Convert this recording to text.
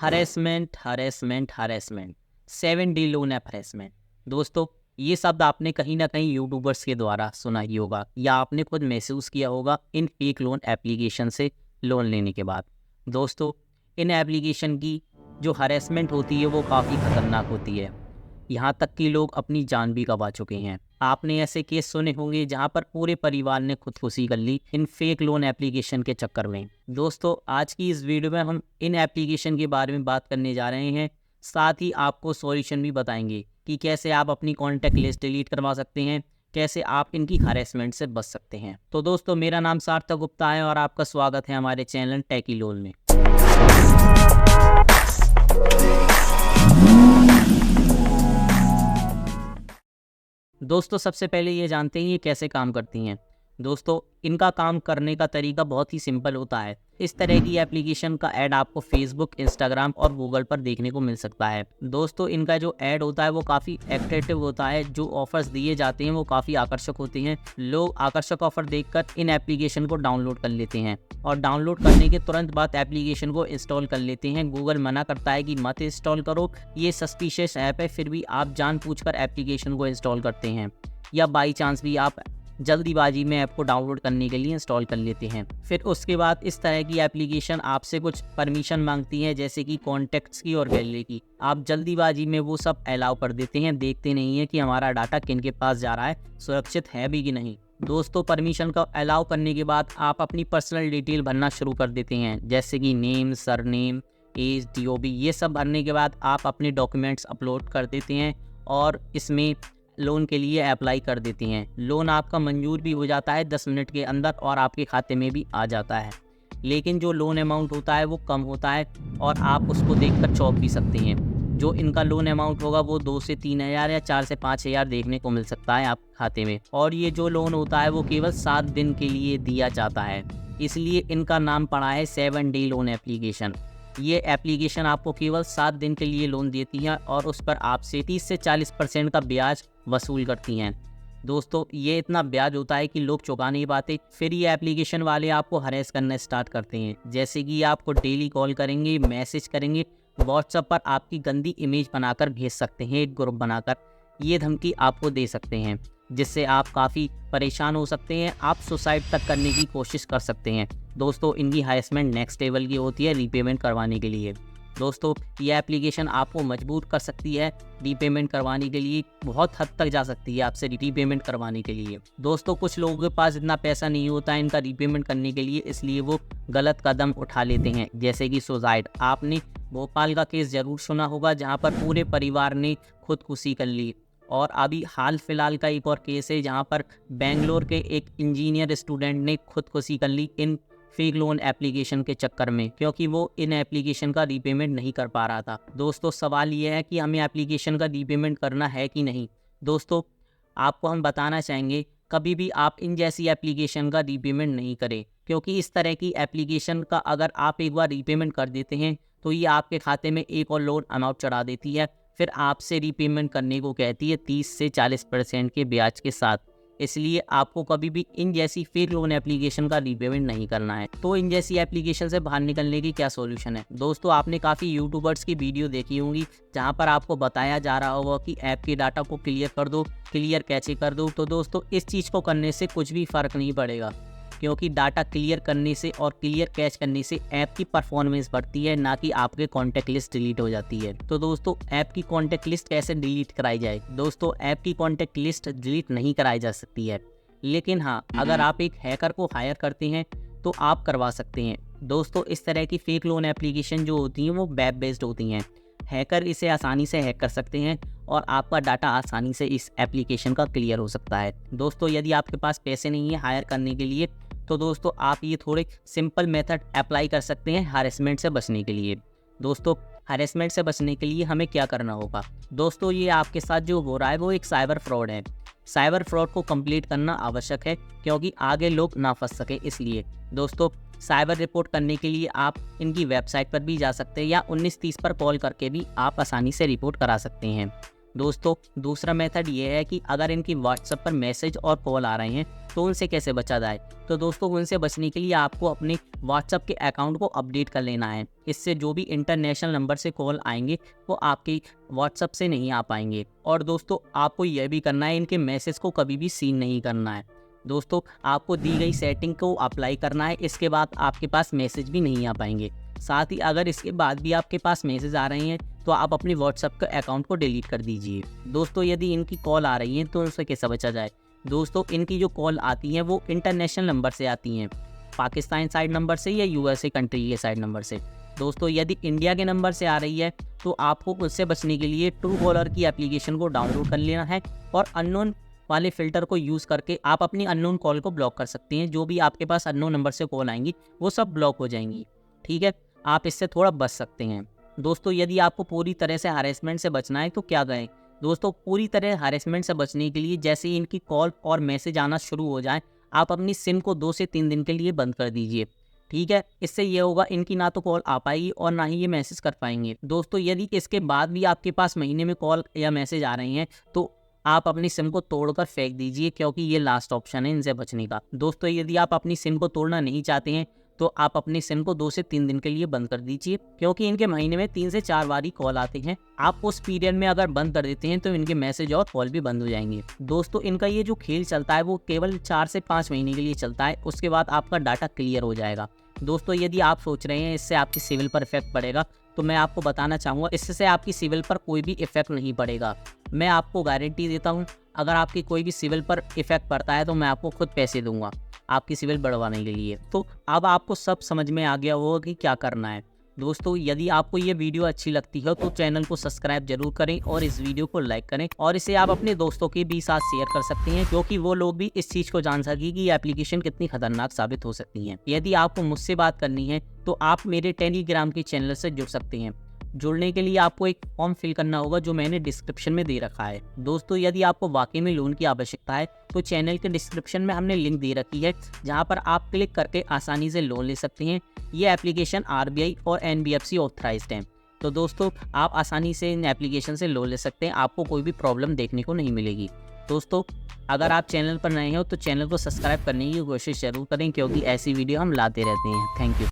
Harassment harassment harassment 7D loan app harassment. दोस्तों, ये शब्द आपने कहीं ना कहीं यूट्यूबर्स के द्वारा सुना ही होगा या आपने खुद महसूस किया होगा इन फेक लोन एप्लीकेशन से लोन लेने के बाद। दोस्तों, इन एप्लीकेशन की जो हरेसमेंट होती है वो काफ़ी खतरनाक होती है। यहाँ तक कि लोग अपनी जान भी गंवा चुके हैं। आपने ऐसे केस सुने होंगे जहाँ पर पूरे परिवार ने खुदकुशी कर ली इन फेक लोन एप्लीकेशन के चक्कर में। दोस्तों, आज की इस वीडियो में हम इन एप्लीकेशन के बारे में बात करने जा रहे हैं। साथ ही आपको सॉल्यूशन भी बताएंगे कि कैसे आप अपनी कॉन्टैक्ट लिस्ट डिलीट करवा सकते हैं, कैसे आप इनकी हरेसमेंट से बच सकते हैं। तो दोस्तों, मेरा नाम सार्थक गुप्ता है और आपका स्वागत है हमारे चैनल टेकी लोन में। दोस्तों, सबसे पहले ये जानते हैं ये कैसे काम करती हैं। दोस्तों, इनका काम करने का तरीका बहुत ही सिंपल होता है। इस तरह की एप्लीकेशन का ऐड आपको फेसबुक, इंस्टाग्राम और गूगल पर देखने को मिल सकता है। दोस्तों, इनका जो ऐड होता है वो काफ़ी एट्रैक्टिव होता है। जो ऑफर्स दिए जाते हैं वो काफ़ी आकर्षक होते हैं। लोग आकर्षक ऑफर देखकर इन एप्लीकेशन को डाउनलोड कर लेते हैं और डाउनलोड करने के तुरंत बाद एप्लीकेशन को इंस्टॉल कर लेते हैं। गूगल मना करता है कि मत इंस्टॉल करो, ये सस्पिशियस ऐप है, फिर भी आप जानबूझकर एप्लीकेशन को इंस्टॉल करते हैं या बाई चांस भी आप जल्दीबाजी में ऐप को डाउनलोड करने के लिए इंस्टॉल कर लेते हैं। फिर उसके बाद इस तरह की एप्लीकेशन आपसे कुछ परमिशन मांगती है, जैसे कि कॉन्टैक्ट्स की और गैलरी की। आप जल्दीबाजी में वो सब अलाउ कर देते हैं, देखते नहीं है कि हमारा डाटा किन के पास जा रहा है, सुरक्षित है भी कि नहीं। दोस्तों, परमिशन का अलाउ करने के बाद आप अपनी पर्सनल डिटेल भरना शुरू कर देते हैं, जैसे कि नेम, सरनेम, एज, DOB। ये सब भरने के बाद आप अपने डॉक्यूमेंट्स अपलोड कर देते हैं और इसमें लोन के लिए अप्लाई कर देती हैं। लोन आपका मंजूर भी हो जाता है 10 मिनट के अंदर और आपके खाते में भी आ जाता है। लेकिन जो लोन अमाउंट होता है वो कम होता है और आप उसको देखकर चौंक भी सकते हैं। जो इनका लोन अमाउंट होगा वो 2 से 3 हज़ार या 4 से 5 हज़ार देखने को मिल सकता है आपके खाते में। और ये जो लोन होता है वो केवल 7 दिन के लिए दिया जाता है, इसलिए इनका नाम पड़ा है 7D लोन एप्लीकेशन। ये एप्लीकेशन आपको केवल 7 दिन के लिए लोन देती है और उस पर आपसे 30 से 40% का ब्याज वसूल करती हैं। दोस्तों, ये इतना ब्याज होता है कि लोग चुका नहीं पाते। फिर ये एप्लीकेशन वाले आपको हरेस करना स्टार्ट करते हैं, जैसे कि आपको डेली कॉल करेंगे, मैसेज करेंगे, व्हाट्सएप पर आपकी गंदी इमेज बनाकर भेज सकते हैं, एक ग्रुप बनाकर ये धमकी आपको दे सकते हैं, जिससे आप काफ़ी परेशान हो सकते हैं। आप सुसाइड तक करने की कोशिश कर सकते हैं। दोस्तों, इनकी हरेसमेंट नेक्स्ट लेवल की होती है रीपेमेंट करवाने के लिए। दोस्तों, ये एप्लीकेशन आपको मजबूर कर सकती है रीपेमेंट करवाने के लिए, बहुत हद तक जा सकती है आपसे रीपेमेंट करवाने के लिए। दोस्तों, कुछ लोगों के पास इतना पैसा नहीं होता है इनका रीपेमेंट करने के लिए, इसलिए वो गलत कदम उठा लेते हैं, जैसे कि सुसाइड। आपने भोपाल का केस ज़रूर सुना होगा जहाँ पर पूरे परिवार ने खुदकुशी कर ली। और अभी हाल फिलहाल का एक और केस है जहाँ पर बेंगलोर के एक इंजीनियर स्टूडेंट ने खुदकुशी कर ली इन फेक लोन एप्लीकेशन के चक्कर में, क्योंकि वो इन एप्लीकेशन का रीपेमेंट नहीं कर पा रहा था। दोस्तों, सवाल ये है कि हमें एप्लीकेशन का रीपेमेंट करना है कि नहीं। दोस्तों, आपको हम बताना चाहेंगे कभी भी आप इन जैसी एप्लीकेशन का रीपेमेंट नहीं करें, क्योंकि इस तरह की एप्लीकेशन का अगर आप एक बार रीपेमेंट कर देते हैं तो ये आपके खाते में एक और लोन अमाउंट चढ़ा देती है, फिर आपसे रीपेमेंट करने को कहती है 30 से 40% के ब्याज के साथ। इसलिए आपको कभी भी इन जैसी फेक लोन एप्लीकेशन का रीपेमेंट नहीं करना है। तो इन जैसी एप्लीकेशन से बाहर निकलने की क्या सॉल्यूशन है। दोस्तों, आपने काफ़ी यूट्यूबर्स की वीडियो देखी होंगी जहां पर आपको बताया जा रहा होगा कि ऐप के डाटा को क्लियर कर दो, क्लियर कैसे कर दो। तो दोस्तों, इस चीज़ को करने से कुछ भी फ़र्क नहीं पड़ेगा, क्योंकि डाटा क्लियर करने से और क्लियर कैच करने से ऐप की परफॉर्मेंस बढ़ती है, ना कि आपके कॉन्टैक्ट लिस्ट डिलीट हो जाती है। तो दोस्तों, ऐप की कॉन्टैक्ट लिस्ट कैसे डिलीट कराई जाए। दोस्तों, ऐप की कॉन्टैक्ट लिस्ट डिलीट नहीं कराई जा सकती है, लेकिन हाँ, अगर आप एक हैकर को हायर करते हैं तो आप करवा सकते हैं। दोस्तों, इस तरह की फेक लोन एप्लीकेशन जो होती हैं वो वेब बेस्ड होती हैं। हैकर इसे आसानी से हैक कर सकते हैं और आपका डाटा आसानी से इस एप्लीकेशन का क्लियर हो सकता है। दोस्तों, यदि आपके पास पैसे नहीं है हायर करने के लिए तो दोस्तों, आप ये थोड़े सिंपल मेथड अप्लाई कर सकते हैं हरेसमेंट से बचने के लिए। दोस्तों, हरेसमेंट से बचने के लिए हमें क्या करना होगा। दोस्तों, ये आपके साथ जो हो रहा है वो एक साइबर फ्रॉड है। साइबर फ्रॉड को कंप्लीट करना आवश्यक है, क्योंकि आगे लोग ना फंस सके। इसलिए दोस्तों, साइबर रिपोर्ट करने के लिए आप इनकी वेबसाइट पर भी जा सकते हैं या 1930 पर कॉल करके भी आप आसानी से रिपोर्ट करा सकते हैं। दोस्तों दूसरा मेथड ये है कि अगर इनकी व्हाट्सएप पर मैसेज और कॉल आ रहे हैं तो उनसे कैसे बचा जाए। तो दोस्तों उनसे बचने के लिए आपको अपने व्हाट्सएप के अकाउंट को अपडेट कर लेना है। इससे जो भी इंटरनेशनल नंबर से कॉल आएंगे वो आपके व्हाट्सएप से नहीं आ पाएंगे। और दोस्तों आपको यह भी करना है, इनके मैसेज को कभी भी सीन नहीं करना है। दोस्तों आपको दी गई सेटिंग को अप्लाई करना है, इसके बाद आपके पास मैसेज भी नहीं आ पाएंगे। साथ ही अगर इसके बाद भी आपके पास मैसेज आ रहे हैं तो आप अपनी व्हाट्सएप के अकाउंट को डिलीट कर दीजिए। दोस्तों यदि इनकी कॉल आ रही है तो उनसे कैसे बचा जाए। दोस्तों इनकी जो कॉल आती हैं वो इंटरनेशनल नंबर से आती हैं, पाकिस्तान साइड नंबर से या यूएसए कंट्री के साइड नंबर से। दोस्तों यदि इंडिया के नंबर से आ रही है तो आपको उससे बचने के लिए ट्रू कॉलर की एप्लीकेशन को डाउनलोड कर लेना है और अननोन वाले फिल्टर को यूज़ करके आप अपनी अननोन कॉल को ब्लॉक कर सकते हैं। जो भी आपके पास अननोन नंबर से कॉल आएंगी वो सब ब्लॉक हो जाएंगी। ठीक है, आप इससे थोड़ा बच सकते हैं। दोस्तों यदि आपको पूरी तरह से हरेसमेंट से बचना है तो क्या करें। दोस्तों पूरी तरह हरेसमेंट से बचने के लिए जैसे ही इनकी कॉल और मैसेज आना शुरू हो जाए आप अपनी सिम को 2 से 3 दिन के लिए बंद कर दीजिए। ठीक है, इससे ये होगा इनकी ना तो कॉल आ पाएगी और ना ही ये मैसेज कर पाएंगे। दोस्तों यदि इसके बाद भी आपके पास महीने में कॉल या मैसेज आ रहे हैं तो आप अपनी सिम को तोड़कर फेंक दीजिए, क्योंकि ये लास्ट ऑप्शन है इनसे बचने का। दोस्तों यदि आप अपनी सिम को तोड़ना नहीं चाहते हैं तो आप अपनी सिम को 2 से 3 दिन के लिए बंद कर दीजिए, क्योंकि इनके महीने में 3 से 4 बार ही कॉल आते हैं। आप उस पीरियड में अगर बंद कर देते हैं तो इनके मैसेज और कॉल भी बंद हो जाएंगे। दोस्तों इनका ये जो खेल चलता है वो केवल 4 से 5 महीने के लिए चलता है, उसके बाद आपका डाटा क्लियर हो जाएगा। दोस्तों यदि आप सोच रहे हैं इससे आपकी सिविल पर इफेक्ट पड़ेगा तो मैं आपको बताना चाहूँगा इससे आपकी सिविल पर कोई भी इफेक्ट नहीं पड़ेगा। मैं आपको गारंटी देता हूँ अगर आपकी कोई भी सिविल पर इफेक्ट पड़ता है तो मैं आपको खुद पैसे दूंगा आपकी सिविल बढ़वाने के लिए। तो अब आपको सब समझ में आ गया होगा कि क्या करना है। दोस्तों यदि आपको ये वीडियो अच्छी लगती है तो चैनल को सब्सक्राइब जरूर करें और इस वीडियो को लाइक करें और इसे आप अपने दोस्तों के भी साथ शेयर कर सकते हैं, क्योंकि वो लोग भी इस चीज़ को जान सके कि ये एप्लीकेशन कितनी खतरनाक साबित हो सकती है। यदि आपको मुझसे बात करनी है तो आप मेरे टेलीग्राम के चैनल से जुड़ सकते हैं। जुड़ने के लिए आपको एक फॉर्म फिल करना होगा जो मैंने डिस्क्रिप्शन में दे रखा है। दोस्तों यदि आपको वाकई में लोन की आवश्यकता है तो चैनल के डिस्क्रिप्शन में हमने लिंक दे रखी है जहां पर आप क्लिक करके आसानी से लोन ले सकते हैं। ये एप्लीकेशन RBI और NBFC ऑथराइज्ड है। तो दोस्तों आप आसानी से इन एप्लीकेशन से लोन ले सकते हैं, आपको कोई भी प्रॉब्लम देखने को नहीं मिलेगी। दोस्तों अगर आप चैनल पर नए हो तो चैनल को सब्सक्राइब करने की कोशिश जरूर करें, क्योंकि ऐसी वीडियो हम लाते रहते हैं। Thank you.